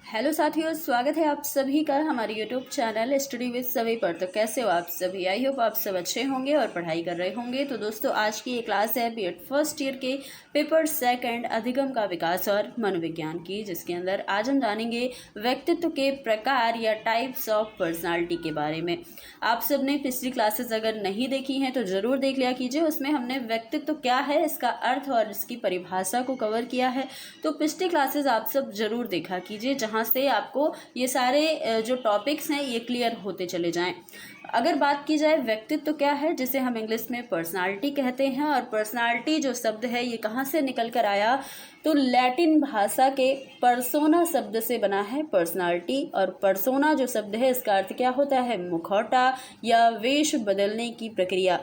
Hello साथियों, स्वागत है आप सभी का हमारे यूट्यूब चैनल स्टडी विद सभी पर। तो कैसे हो आप सभी? आई होप आप सब अच्छे होंगे और पढ़ाई कर रहे होंगे। तो दोस्तों, आज की ये क्लास है बीएड फर्स्ट ईयर के पेपर सेकंड अधिगम का विकास और मनोविज्ञान की, जिसके अंदर आज हम जानेंगे व्यक्तित्व के प्रकार या टाइप्स ऑफ पर्सनालिटी के बारे में। आप सब ने पिछली क्लासेस अगर नहीं देखी हैं तो ज़रूर देख लिया कीजिए। उसमें हमने व्यक्तित्व क्या है, इसका अर्थ और इसकी परिभाषा को कवर किया है। तो पिछली क्लासेस आप सब ज़रूर देखा कीजिए, जहाँ से आपको ये सारे जो टॉपिक्स हैं ये क्लियर होते चले जाएं। अगर बात की जाए व्यक्तित्व क्या है, जिसे हम इंग्लिश में पर्सनालिटी कहते हैं, और पर्सनालिटी जो शब्द है ये कहाँ से निकल कर आया, तो लैटिन भाषा के पर्सोना शब्द से बना है पर्सनालिटी। और पर्सोना जो शब्द है इसका अर्थ क्या होता है? मुखौटा या वेश बदलने की प्रक्रिया।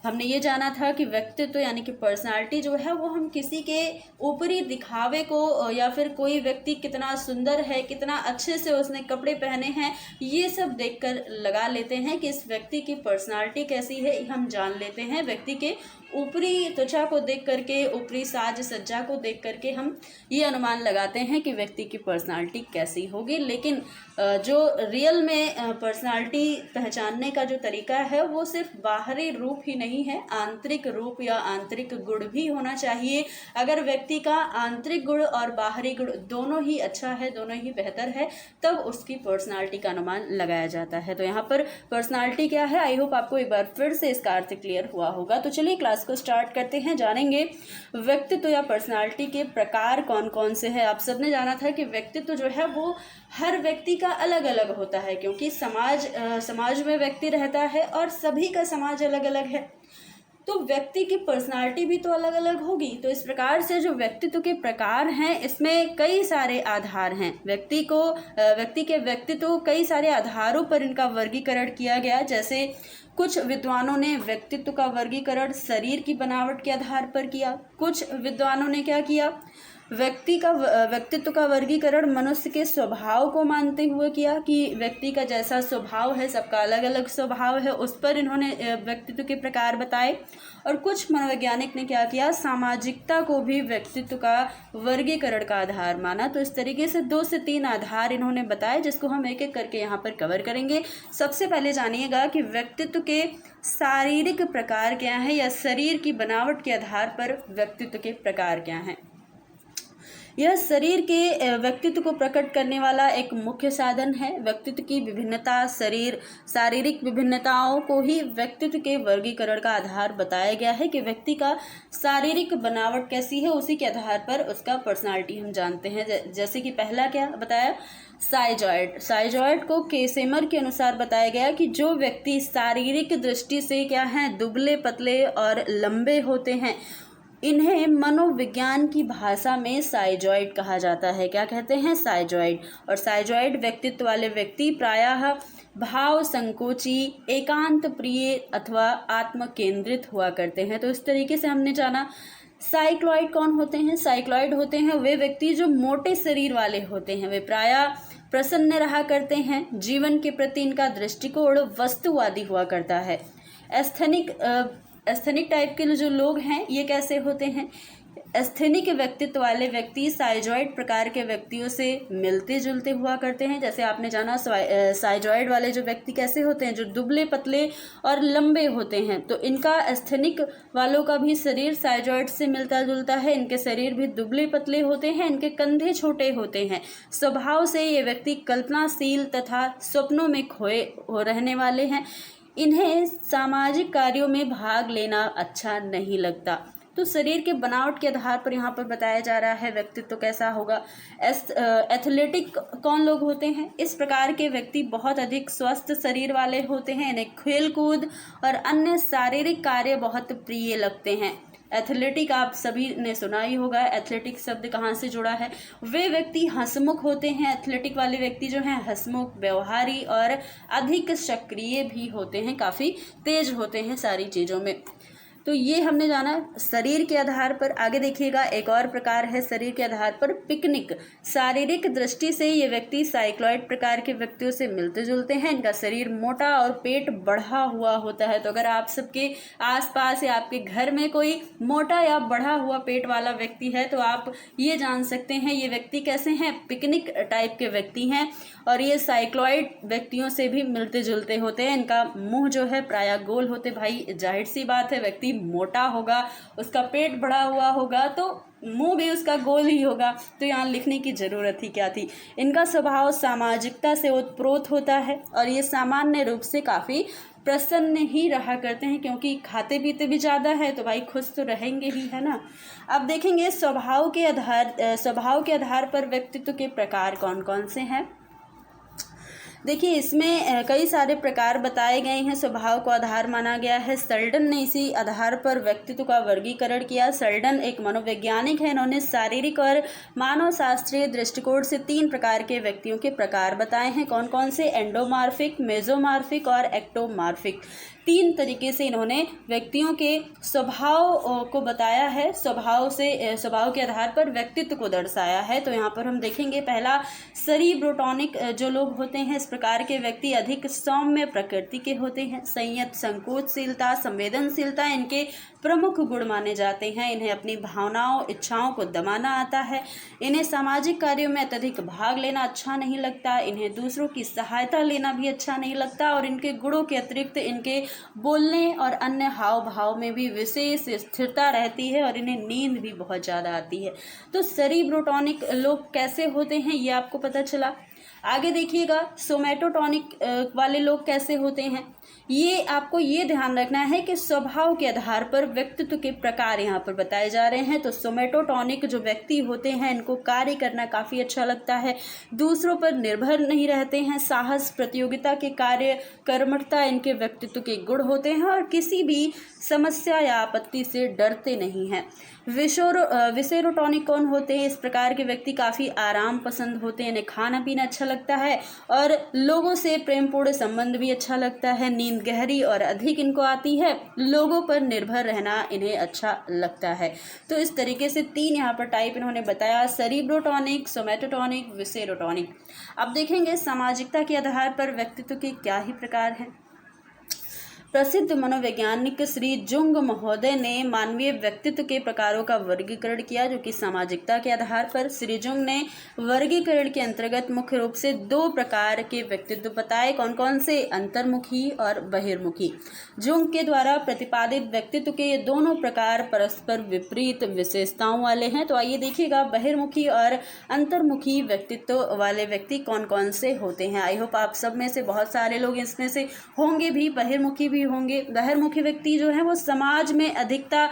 हमने ये जाना था कि व्यक्तित्व यानी कि पर्सनालिटी जो है वो हम किसी के ऊपरी दिखावे को या फिर कोई व्यक्ति कितना सुंदर है, कितना अच्छे से उसने कपड़े पहने हैं, ये सब देखकर लगा लेते हैं कि इस व्यक्ति की पर्सनालिटी कैसी है। हम जान लेते हैं व्यक्ति के ऊपरी त्वचा को देख करके, ऊपरी साज सज्जा को देख करके हम ये अनुमान लगाते हैं कि व्यक्ति की पर्सनालिटी कैसी होगी। लेकिन जो रियल में पर्सनालिटी पहचानने का जो तरीका है वो सिर्फ बाहरी रूप ही नहीं है, आंतरिक रूप या आंतरिक गुण भी होना चाहिए। अगर व्यक्ति का आंतरिक गुण और बाहरी गुण दोनों ही अच्छा है, दोनों ही बेहतर है, तब उसकी पर्सनालिटी का अनुमान लगाया जाता है। तो यहाँ पर पर्सनालिटी क्या है, आई होप आपको एक बार फिर से इसका अर्थ क्लियर हुआ होगा। तो चलिए क्लास को स्टार्ट करते हैं। जानेंगे व्यक्तित्व या पर्सनालिटी के प्रकार कौन कौन से हैं। आप सबने जाना था कि व्यक्तित्व जो है वो हर व्यक्ति का अलग अलग होता है, क्योंकि समाज में व्यक्ति रहता है और सभी का समाज अलग अलग है, तो व्यक्ति की पर्सनालिटी भी तो अलग अलग होगी। तो इस प्रकार से जो व्यक्तित्व के प्रकार हैं इसमें कई सारे आधार हैं। व्यक्ति के व्यक्तित्व कई सारे आधारों पर इनका वर्गीकरण किया गया। जैसे कुछ विद्वानों ने व्यक्तित्व का वर्गीकरण शरीर की बनावट के आधार पर किया, कुछ विद्वानों ने क्या किया, व्यक्तित्व का वर्गीकरण मनुष्य के स्वभाव को मानते हुए किया कि व्यक्ति का जैसा स्वभाव है, सबका अलग अलग स्वभाव है, उस पर इन्होंने व्यक्तित्व के प्रकार बताए। और कुछ मनोवैज्ञानिक ने क्या किया, सामाजिकता को भी व्यक्तित्व का वर्गीकरण का आधार माना। तो इस तरीके से 2 से 3 आधार इन्होंने बताए, जिसको हम एक एक करके यहाँ पर कवर करेंगे। सबसे पहले जानिएगा कि व्यक्तित्व के शारीरिक प्रकार क्या हैं, या शरीर की बनावट के आधार पर व्यक्तित्व के प्रकार क्या हैं। यह शरीर के व्यक्तित्व को प्रकट करने वाला एक मुख्य साधन है। व्यक्तित्व की विभिन्नता, शारीरिक विभिन्नताओं को ही व्यक्तित्व के वर्गीकरण का आधार बताया गया है कि व्यक्ति का शारीरिक बनावट कैसी है, उसी के आधार पर उसका पर्सनालिटी हम जानते हैं। जैसे कि पहला क्या बताया, साइजॉइड को केसेमर के अनुसार बताया गया कि जो व्यक्ति शारीरिक दृष्टि से क्या है, दुबले पतले और लंबे होते हैं, इन्हें मनोविज्ञान की भाषा में साइजॉइड कहा जाता है। क्या कहते हैं? साइजॉइड। और साइजॉइड व्यक्तित्व वाले व्यक्ति प्रायः भाव संकोची, एकांत प्रिय अथवा आत्म केंद्रित हुआ करते हैं। तो इस तरीके से हमने जाना। साइक्लॉइड कौन होते हैं? साइक्लॉइड होते हैं वे व्यक्ति जो मोटे शरीर वाले होते हैं। वे प्रायः प्रसन्न रहा करते हैं, जीवन के प्रति इनका दृष्टिकोण वस्तुवादी हुआ करता है। एस्थेनिक टाइप के जो लोग हैं ये कैसे होते हैं? एस्थेनिक व्यक्तित्व वाले व्यक्ति साइजॉइड प्रकार के व्यक्तियों से मिलते जुलते हुआ करते हैं। जैसे आपने जाना साइजॉइड वाले जो व्यक्ति कैसे होते हैं, जो दुबले पतले और लंबे होते हैं। तो इनका एस्थेनिक वालों का भी शरीर साइजॉइड से मिलता जुलता है। इनके शरीर भी दुबले पतले होते हैं, इनके कंधे छोटे होते हैं। स्वभाव से ये व्यक्ति कल्पनाशील तथा स्वप्नों में खोए रहने वाले हैं। इन्हें सामाजिक कार्यों में भाग लेना अच्छा नहीं लगता। तो शरीर के बनावट के आधार पर यहाँ पर बताया जा रहा है व्यक्तित्व कैसा होगा। एथलेटिक कौन लोग होते हैं? इस प्रकार के व्यक्ति बहुत अधिक स्वस्थ शरीर वाले होते हैं। इन्हें खेलकूद और अन्य शारीरिक कार्य बहुत प्रिय लगते हैं। एथलेटिक आप सभी ने सुना ही होगा। एथलेटिक शब्द कहाँ से जुड़ा है? वे व्यक्ति हंसमुख होते हैं। एथलेटिक वाले व्यक्ति जो हैं हंसमुख, व्यवहारी और अधिक सक्रिय भी होते हैं, काफ़ी तेज होते हैं सारी चीज़ों में। तो ये हमने जाना शरीर के आधार पर। आगे देखिएगा, एक और प्रकार है शरीर के आधार पर पिकनिक। शारीरिक दृष्टि से ये व्यक्ति साइक्लॉइड प्रकार के व्यक्तियों से मिलते जुलते हैं। इनका शरीर मोटा और पेट बढ़ा हुआ होता है। तो अगर आप सबके आसपास या आपके घर में कोई मोटा या बढ़ा हुआ पेट वाला व्यक्ति है तो आप ये जान सकते हैं ये व्यक्ति कैसे हैं, पिकनिक टाइप के व्यक्ति हैं। और ये साइक्लॉइड व्यक्तियों से भी मिलते जुलते होते हैं। इनका मुंह जो है प्रायः गोल होते, भाई जाहिर सी बात है, व्यक्ति मोटा होगा, उसका पेट बढ़ा हुआ होगा तो मुंह भी उसका गोल ही होगा। तो यहाँ लिखने की ज़रूरत ही क्या थी। इनका स्वभाव सामाजिकता से ओतप्रोत होता है और ये सामान्य रूप से काफ़ी प्रसन्न ही रहा करते हैं, क्योंकि खाते पीते भी ज़्यादा है तो भाई खुश तो रहेंगे ही, है ना। अब देखेंगे स्वभाव के आधार पर व्यक्तित्व के प्रकार कौन कौन से हैं। देखिए, इसमें कई सारे प्रकार बताए गए हैं, स्वभाव को आधार माना गया है। सेल्डन ने इसी आधार पर व्यक्तित्व का वर्गीकरण किया। सेल्डन एक मनोवैज्ञानिक है। इन्होंने शारीरिक और मानव शास्त्रीय दृष्टिकोण से 3 प्रकार के व्यक्तियों के प्रकार बताए हैं। कौन कौन से? एंडोमार्फिक, मेजोमार्फिक और एक्टोमार्फिक। 3 तरीके से इन्होंने व्यक्तियों के स्वभाव को बताया है, स्वभाव के आधार पर व्यक्तित्व को दर्शाया है। तो यहाँ पर हम देखेंगे, पहला सेरिब्रोटोनिक जो लोग होते हैं, इस प्रकार के व्यक्ति अधिक सौम्य प्रकृति के होते हैं। संयत, संकोचशीलता, संवेदनशीलता इनके प्रमुख गुण माने जाते हैं। इन्हें अपनी भावनाओं, इच्छाओं को दबाना आता है। इन्हें सामाजिक कार्यों में अत्यधिक भाग लेना अच्छा नहीं लगता। इन्हें दूसरों की सहायता लेना भी अच्छा नहीं लगता। और इनके गुणों के अतिरिक्त इनके बोलने और अन्य हाव भाव में भी विशेष स्थिरता रहती है और इन्हें नींद भी बहुत ज़्यादा आती है। तो सेरिब्रोटोनिक लोग कैसे होते हैं ये आपको पता चला। आगे देखिएगा, सोमैटोटोनिक वाले लोग कैसे होते हैं। ये आपको ये ध्यान रखना है कि स्वभाव के आधार पर व्यक्तित्व के प्रकार यहाँ पर बताए जा रहे हैं। तो सोमैटोटोनिक जो व्यक्ति होते हैं, इनको कार्य करना काफ़ी अच्छा लगता है, दूसरों पर निर्भर नहीं रहते हैं, साहस, प्रतियोगिता के कार्य, कर्मठता इनके व्यक्तित्व के गुण होते हैं और किसी भी समस्या या आपत्ति से डरते नहीं हैं। विसेरोटोनिक कौन होते हैं? इस प्रकार के व्यक्ति काफ़ी आराम पसंद होते हैं, इन्हें खाना पीना अच्छा लगता है और लोगों से प्रेमपूर्ण संबंध भी अच्छा लगता है। नींद गहरी और अधिक इनको आती है। लोगों पर निर्भर रहना इन्हें अच्छा लगता है। तो इस तरीके से 3 यहाँ पर टाइप इन्होंने बताया, सेरिब्रोटोनिक, सोमैटोटोनिक, विसेरोटोनिक। अब देखेंगे सामाजिकता के आधार पर व्यक्तित्व के क्या ही प्रकार हैं। प्रसिद्ध मनोवैज्ञानिक श्री जुंग महोदय ने मानवीय व्यक्तित्व के प्रकारों का वर्गीकरण किया, जो कि सामाजिकता के आधार पर। श्री जुंग ने वर्गीकरण के अंतर्गत मुख्य रूप से 2 प्रकार के व्यक्तित्व बताए। कौन कौन से? अंतर्मुखी और बहिर्मुखी। जुंग के द्वारा प्रतिपादित व्यक्तित्व के ये दोनों प्रकार परस्पर विपरीत विशेषताओं वाले हैं। तो आइए देखिएगा, बहिर्मुखी और अंतर्मुखी व्यक्तित्व वाले व्यक्ति कौन कौन से होते हैं। आई होप आप सब में से बहुत सारे लोग इसमें से होंगे भी, बहिर्मुखी भी होंगे। बहिर्मुखी व्यक्ति जो है वो समाज में अधिकता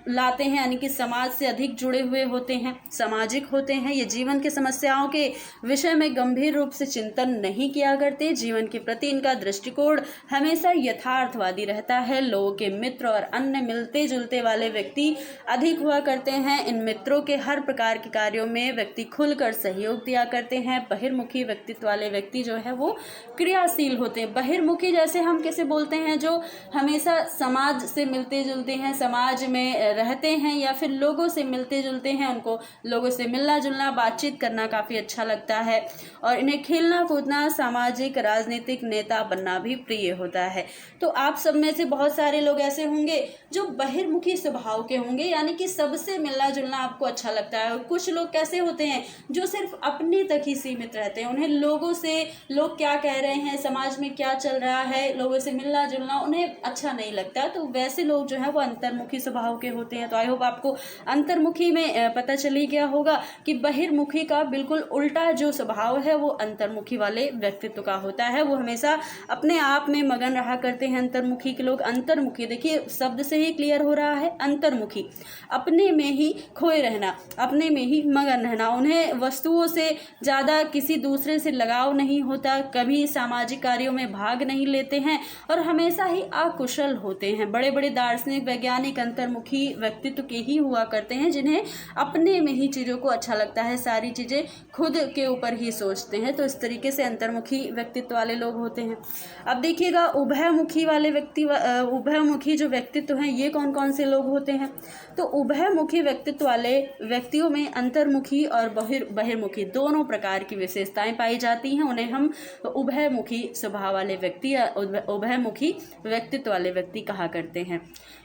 लाते हैं, यानी कि समाज से अधिक जुड़े हुए होते हैं, सामाजिक होते हैं। ये जीवन की समस्याओं के विषय में गंभीर रूप से चिंतन नहीं किया करते। जीवन के प्रति इनका दृष्टिकोण हमेशा यथार्थवादी रहता है। लोगों के मित्र और अन्य मिलते जुलते वाले व्यक्ति अधिक हुआ करते हैं। इन मित्रों के हर प्रकार के कार्यों में व्यक्ति खुलकर सहयोग दिया करते हैं। बहिर्मुखी व्यक्तित्व वाले व्यक्ति जो है वो क्रियाशील होते हैं। बहिर्मुखी जैसे हम कैसे बोलते हैं, जो हमेशा समाज से मिलते जुलते हैं, समाज में रहते हैं या फिर लोगों से मिलते जुलते हैं, उनको लोगों से मिलना जुलना, बातचीत करना काफ़ी अच्छा लगता है और इन्हें खेलना कूदना, सामाजिक राजनीतिक नेता बनना भी प्रिय होता है। तो आप सब में से बहुत सारे लोग ऐसे होंगे जो बहिर्मुखी स्वभाव के होंगे, यानी कि सबसे मिलना जुलना आपको अच्छा लगता है। और कुछ लोग कैसे होते हैं जो सिर्फ अपने तक ही सीमित रहते हैं, उन्हें लोगों से, लोग क्या कह रहे हैं, समाज में क्या चल रहा है, लोगों से मिलना जुलना उन्हें अच्छा नहीं लगता। तो वैसे लोग जो है वो अंतर्मुखी स्वभाव के होते हैं। तो आई होप आपको अंतर्मुखी में पता चली गया होगा कि बहिर्मुखी का बिल्कुल उल्टा जो स्वभाव है वो अंतर्मुखी वाले व्यक्तित्व का होता है। वो हमेशा अपने आप में मगन रहा करते हैं अंतर्मुखी के लोग। अंतर्मुखी देखिए शब्द से ही क्लियर हो रहा है, अंतर्मुखी अपने में ही खोए रहना, अपने में ही मगन रहना। उन्हें वस्तुओं से ज़्यादा किसी दूसरे से लगाव नहीं होता, कभी सामाजिक कार्यों में भाग नहीं लेते हैं और हमें हमेशा ही अकुशल होते हैं। बड़े बड़े दार्शनिक वैज्ञानिक अंतर्मुखी व्यक्तित्व के ही हुआ करते हैं, जिन्हें अपने में ही चीज़ों को अच्छा लगता है, सारी चीज़ें खुद के ऊपर ही सोचते हैं। तो इस तरीके से अंतर्मुखी व्यक्तित्व वाले लोग होते हैं। अब देखिएगा उभयमुखी वाले उभयमुखी जो व्यक्तित्व हैं ये कौन कौन से लोग होते हैं। तो उभयमुखी व्यक्तित्व वाले व्यक्तियों में अंतर्मुखी और बहिर्मुखी दोनों प्रकार की विशेषताएं पाई जाती हैं। उन्हें हम उभयमुखी स्वभाव वाले व्यक्ति या उभयमुखी व्यक्तित्व वाले व्यक्ति कहा करते हैं।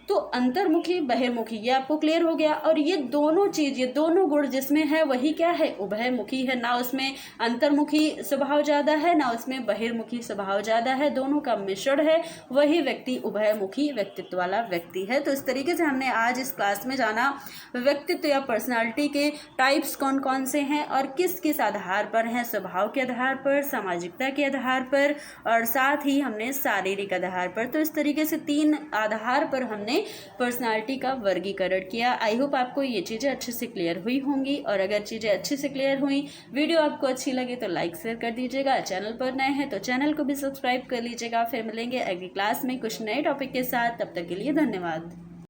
तो अंतर्मुखी बहिर्मुखी ये आपको क्लियर हो गया। और ये दोनों चीज, ये दोनों गुण जिसमें है वही क्या है, उभयमुखी है। ना उसमें अंतर्मुखी स्वभाव ज्यादा है, ना उसमें बहिर्मुखी स्वभाव ज्यादा है, दोनों का मिश्रण है, वही व्यक्ति उभयमुखी व्यक्तित्व वाला व्यक्ति है। तो इस तरीके से हमने आज इस क्लास में जाना व्यक्तित्व या पर्सनालिटी के टाइप्स कौन कौन से हैं और किस किस आधार पर हैं, स्वभाव के आधार पर, सामाजिकता के आधार पर और साथ ही हमने शारीरिक आधार पर। तो इस तरीके से 3 आधार पर हमने पर्सनालिटी का वर्गीकरण किया। आई होप आपको ये चीज़ें अच्छे से क्लियर हुई होंगी। और अगर चीज़ें अच्छे से क्लियर हुई, वीडियो आपको अच्छी लगे तो लाइक शेयर कर दीजिएगा। चैनल पर नए हैं तो चैनल को भी सब्सक्राइब कर लीजिएगा। फिर मिलेंगे अगली क्लास में कुछ नए टॉपिक के साथ। तब तक के लिए धन्यवाद।